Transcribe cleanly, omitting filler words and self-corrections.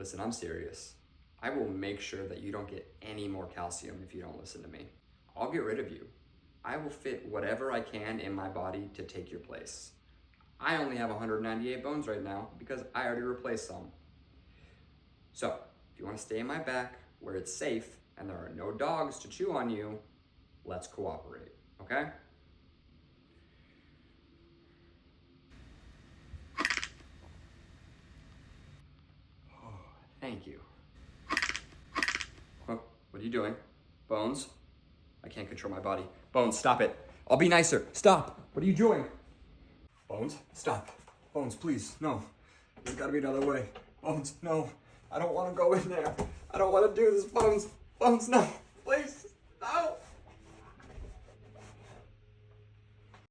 Listen, I'm serious. I will make sure that you don't get any more calcium if you don't listen to me. I'll get rid of you. I will fit whatever I can in my body to take your place. I only have 198 bones right now because I already replaced some. So, if you want to stay in my back where it's safe and there are no dogs to chew on you, let's cooperate, okay? Oh, thank you. Oh, what are you doing? Bones? I can't control my body. Bones, stop it. I'll be nicer. Stop. What are you doing? Bones, stop. Bones, please, no. There's gotta be another way. Bones, no. I don't wanna go in there. I don't wanna do this, Bones. Bones, no. Please.